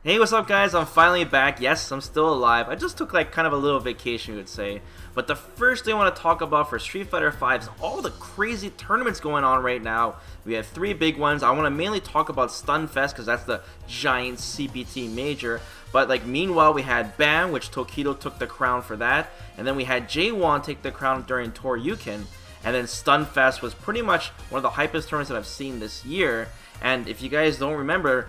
Hey, what's up guys? I'm finally back. Yes, I'm still alive. I just took like kind of a little vacation, you would say. But the first thing I want to talk about for Street Fighter V is all the crazy tournaments going on right now. We have three big ones. I want to mainly talk about Stunfest because that's the giant CPT major. But like meanwhile, we had BAM, which Tokido took the crown for that. And then we had J1 take the crown during Toryuken. And then Stunfest was pretty much one of the hypest tournaments that I've seen this year. And if you guys don't remember,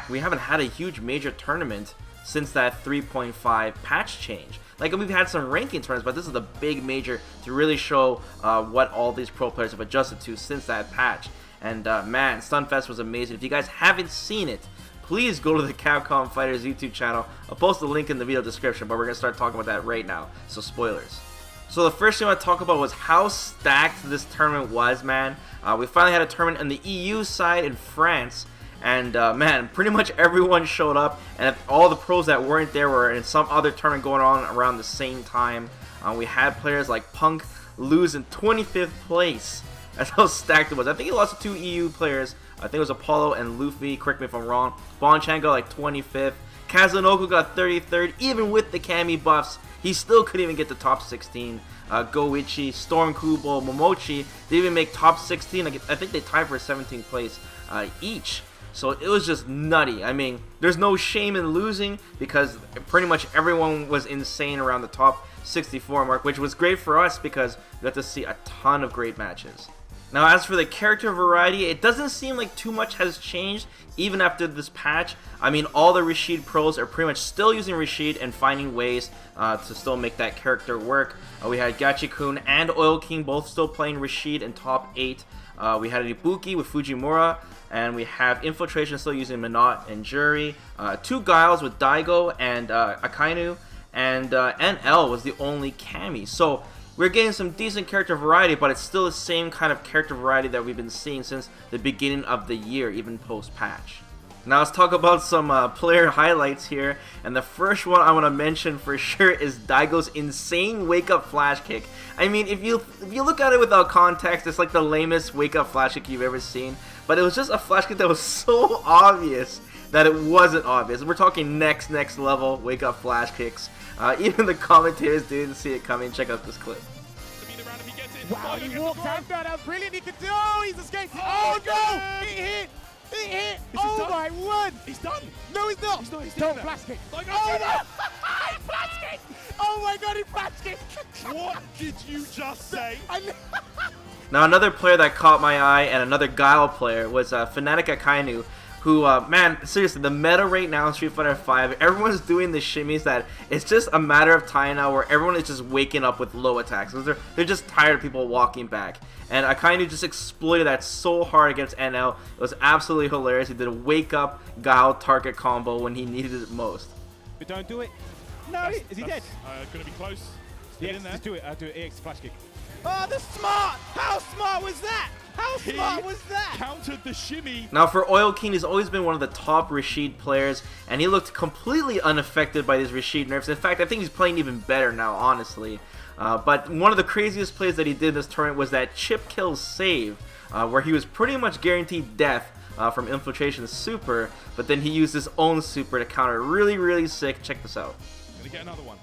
we haven't had a huge major tournament since that 3.5 patch change. Like, we've had some ranking tournaments, but this is the big major to really show what all these pro players have adjusted to since that patch. And man, Stunfest was amazing. If you guys haven't seen it, please go to the Capcom Fighters YouTube channel. I'll post the link in the video description, but we're going to start talking about that right now, so spoilers. So the first thing I want to talk about was how stacked this tournament was, man. We finally had a tournament on the EU side in France, and man, pretty much everyone showed up, and all the pros that weren't there were in some other tournament going on around the same time. We had players like Punk lose in 25th place. That's how stacked it was. I think he lost to two EU players. I think it was Apollo and Luffy, correct me if I'm wrong. Bonchan got like 25th. Kazunoko got 33rd, even with the Kami buffs. He still couldn't even get to top 16. Goichi, Storm Kubo, Momochi, they even make top 16. I think they tied for 17th place each. So it was just nutty. I mean, there's no shame in losing because pretty much everyone was insane around the top 64 mark, which was great for us because we got to see a ton of great matches. Now, as for the character variety, it doesn't seem like too much has changed even after this patch. I mean, all the Rashid pros are pretty much still using Rashid and finding ways to still make that character work. We had Gachi-kun and Oil King both still playing Rashid in top 8. We had Ibuki with Fujimura, and we have Infiltration still using Minot and Jury. Two Guiles with Daigo and Akainu, and NL was the only Kami. So we're getting some decent character variety, but it's still the same kind of character variety that we've been seeing since the beginning of the year, even post-patch. Now let's talk about some player highlights here, and the first one I want to mention for sure is Daigo's insane wake-up flash kick. I mean, if you look at it without context, it's like the lamest wake-up flash kick you've ever seen, but it was just a flash kick that was so obvious that it wasn't obvious. We're talking next level wake-up flash kicks. Even the commentators didn't see it coming. Check out this clip. Wow, he walked out. That was brilliant. He could do. Oh, he's escaped. Oh no! He hit. He hit. Oh my word! He's done. No, he's not. He's Don't flash kick. Like, oh no! He flash kicked. Oh my god, he flash kicked. What did you just say? Now another player that caught my eye and another Guile player was Fnatic Akainu, who, man, seriously, the meta right now in Street Fighter V, everyone's doing the shimmies that it's just a matter of time now where everyone is just waking up with low attacks. They're just tired of people walking back. And Akainu just exploited that so hard against NL. It was absolutely hilarious. He did a wake-up Guile target combo when he needed it most. But don't do it. No, is he dead? Gonna be close. Yes, in there. Just do it. I'll do it. EX flash kick. Oh, the smart! How smart was that? How smart was that? Countered the shimmy. Now for Oil King, he's always been one of the top Rashid players, and he looked completely unaffected by these Rashid nerfs. In fact, I think he's playing even better now, honestly. But one of the craziest plays that he did this tournament was that chip kill save, where he was pretty much guaranteed death from Infiltration's super, but then he used his own super to counter. Really sick. Check this out. Gonna get another one.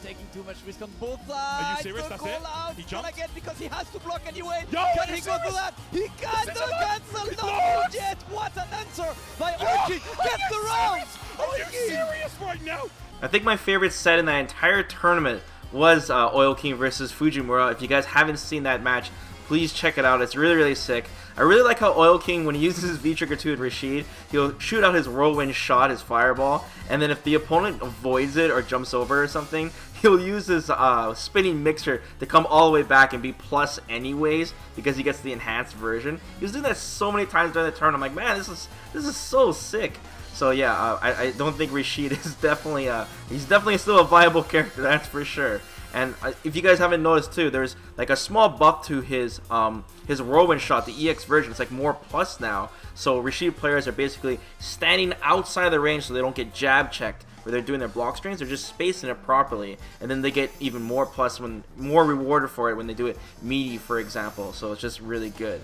Taking too much risk on both sides. Are you serious? That's it? Out. He jumped Again because he has to block anyway. Yo, Can he go through that? He can't cancel. Not yet. What an answer by Orchid. Get the round. Are you serious right now? I think my favorite set in that entire tournament was Oil King versus Fujimura. If you guys haven't seen that match, please check it out. It's really sick. I really like how Oil King, when he uses his V-Trigger 2 with Rashid, he'll shoot out his whirlwind shot, his fireball, and then if the opponent avoids it or jumps over or something, he'll use his spinning mixer to come all the way back and be plus anyways because he gets the enhanced version. He was doing that so many times during the turn. I'm like, man, this is so sick. So yeah, I don't think Rashid is definitely he's definitely still a viable character, that's for sure. And if you guys haven't noticed too, there's like a small buff to his whirlwind shot, the EX version. It's like more plus now. So Rashid players are basically standing outside of the range so they don't get jab checked where they're doing their block strings. They're just spacing it properly, and then they get even more plus more rewarded for it when they do it meaty, for example. So it's just really good.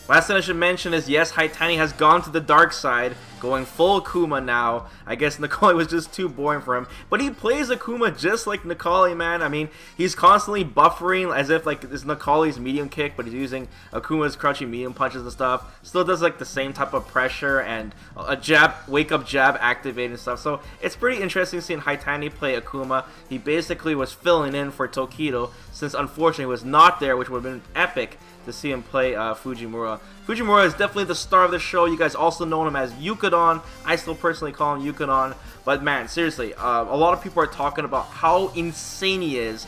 Last thing I should mention is, yes, Haitani has gone to the dark side, going full Akuma now. I guess Necalli was just too boring for him. But he plays Akuma just like Necalli, man. I mean, he's constantly buffering as if, like, this is Necalli's medium kick, but he's using Akuma's crouching medium punches and stuff. Still does, like, the same type of pressure and a jab, wake-up jab activated and stuff. So it's pretty interesting seeing Haitani play Akuma. He basically was filling in for Tokido, since unfortunately he was not there, which would have been epic to see him play Fujimura. Fujimura is definitely the star of the show. You guys also know him as Yukadon. I still personally call him Yukadon. But man, seriously, a lot of people are talking about how insane he is.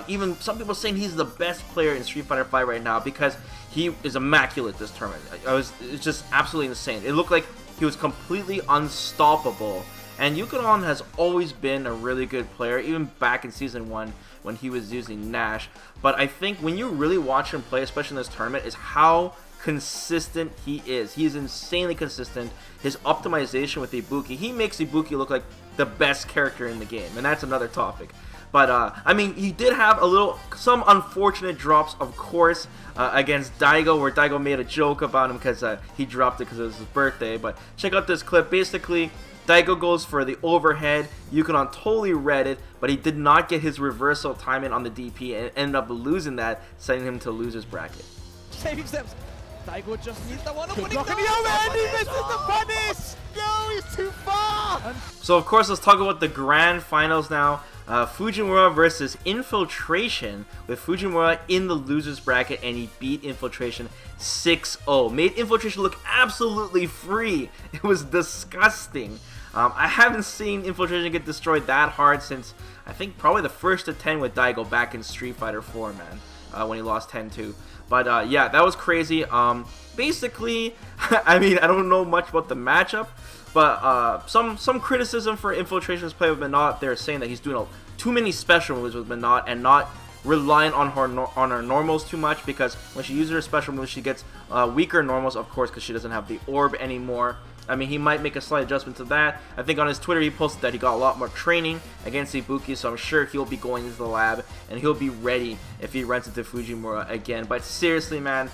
Even some people saying he's the best player in Street Fighter V right now because he is immaculate this tournament. It's just absolutely insane. It looked like he was completely unstoppable. And Yukadon has always been a really good player, even back in Season 1 when he was using Nash. But I think when you really watch him play, especially in this tournament, is how consistent he is. He is insanely consistent. His optimization with Ibuki, he makes Ibuki look like the best character in the game, and that's another topic. But I mean, he did have some unfortunate drops, of course, against Daigo, where Daigo made a joke about him because he dropped it because it was his birthday. But check out this clip. Basically, Daigo goes for the overhead. Yukadon totally read it, but he did not get his reversal timing on the DP and ended up losing that, sending him to loser's bracket. Saving steps. Daigo just needs the one opening. Look at the man, he misses the punish! No, he's too far! So of course, let's talk about the grand finals now. Fujimura versus Infiltration, with Fujimura in the loser's bracket, and he beat Infiltration 6-0. Made Infiltration look absolutely free. It was disgusting. I haven't seen Infiltration get destroyed that hard since, I think, probably the first to 10 with Daigo back in Street Fighter 4, man, when he lost 10-2. But yeah, that was crazy. Basically, I mean, I don't know much about the matchup, but some criticism for Infiltration's play with Menot. They're saying that he's doing too many special moves with Menot and not relying on her normals too much, because when she uses her special moves, she gets weaker normals, of course, because she doesn't have the orb anymore. I mean, he might make a slight adjustment to that. I think on his Twitter he posted that he got a lot more training against Ibuki, so I'm sure he'll be going into the lab and he'll be ready if he runs into Fujimura again. But seriously, man,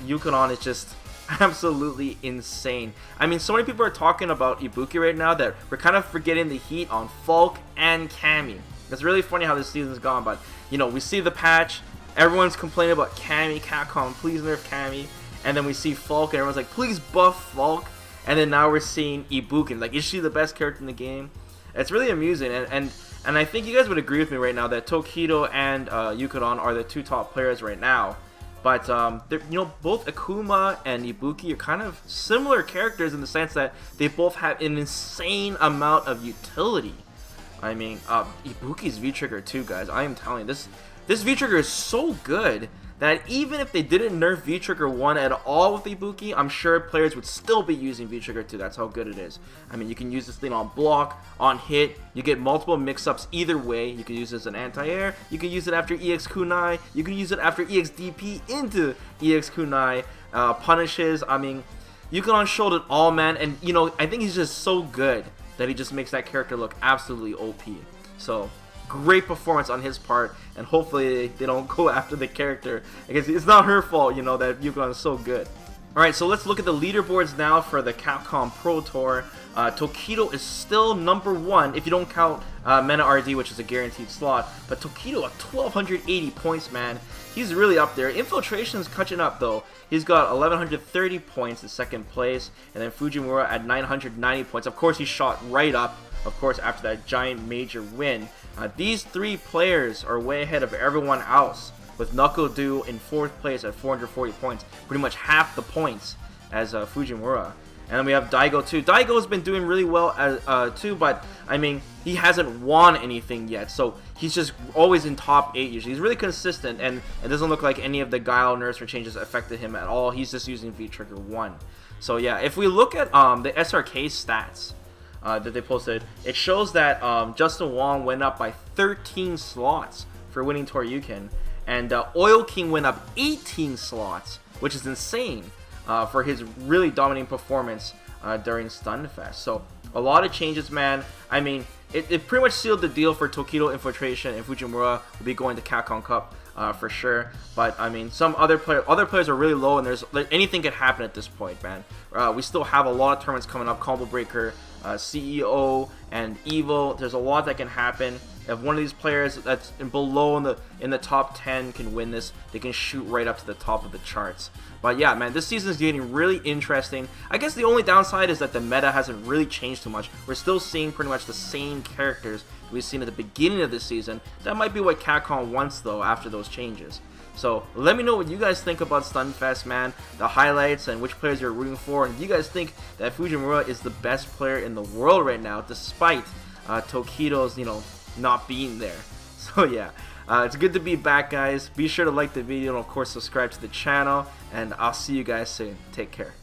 Yukadon is just absolutely insane. I mean, so many people are talking about Ibuki right now that we're kind of forgetting the heat on Falk and Cammy. It's really funny how this season's gone, but you know, we see the patch, everyone's complaining about Cammy, Capcom, please nerf Cammy, and then we see Falk and everyone's like, please buff Falk. And then now we're seeing Ibuki. Like, is she the best character in the game? It's really amusing. And I think you guys would agree with me right now that Tokido and Yukadon are the two top players right now. But, you know, both Akuma and Ibuki are kind of similar characters in the sense that they both have an insane amount of utility. I mean, Ibuki's V-Trigger too, guys. I am telling you, this V-Trigger is so good that even if they didn't nerf V-Trigger 1 at all with Ibuki, I'm sure players would still be using V-Trigger 2. That's how good it is. I mean, you can use this thing on block, on hit. You get multiple mix-ups either way. You can use it as an anti-air. You can use it after EX Kunai. You can use it after EX DP into EX Kunai. Punishes. I mean, Yukadon showed it all, man. And, you know, I think he's just so good that he just makes that character look absolutely OP. So, great performance on his part, and hopefully they don't go after the character, because it's not her fault, you know, that Yukadon is so good. Alright, so let's look at the leaderboards now for the Capcom Pro Tour. Tokido is still number 1, if you don't count Mena RD, which is a guaranteed slot, but Tokido at 1,280 points, man. He's really up there. Infiltration's catching up, though. He's got 1,130 points in second place, and then Fujimura at 990 points. Of course, he shot right up, of course, after that giant major win. These three players are way ahead of everyone else, with Knuckle Dew in 4th place at 440 points, pretty much half the points as Fujimura. And then we have Daigo too. Daigo's been doing really well too, but I mean, he hasn't won anything yet, so he's just always in top 8 usually. He's really consistent, and it doesn't look like any of the Guile nerfs or changes affected him at all. He's just using V-Trigger 1. So yeah, if we look at the SRK stats that they posted, it shows that Justin Wong went up by 13 slots for winning Toryuken, and Oil King went up 18 slots, which is insane for his really dominating performance during Stunfest. So a lot of changes, man. I mean, it pretty much sealed the deal for Tokido Infiltration, and Fujimura will be going to Capcom Cup for sure. But I mean, some other players are really low, and anything could happen at this point, man. We still have a lot of tournaments coming up, Combo Breaker, CEO, and Evil. There's a lot that can happen. If one of these players that's below in the top 10 can win this, they can shoot right up to the top of the charts. But yeah, man, this season is getting really interesting. I guess the only downside is that the meta hasn't really changed too much. We're still seeing pretty much the same characters we've seen at the beginning of this season. That might be what Capcom wants, though, after those changes. So let me know what you guys think about Stunfest, man, the highlights and which players you're rooting for, and do you guys think that Fujimura is the best player in the world right now, despite Tokido's, not being there? So yeah, it's good to be back, guys. Be sure to like the video and of course subscribe to the channel, and I'll see you guys soon. Take care.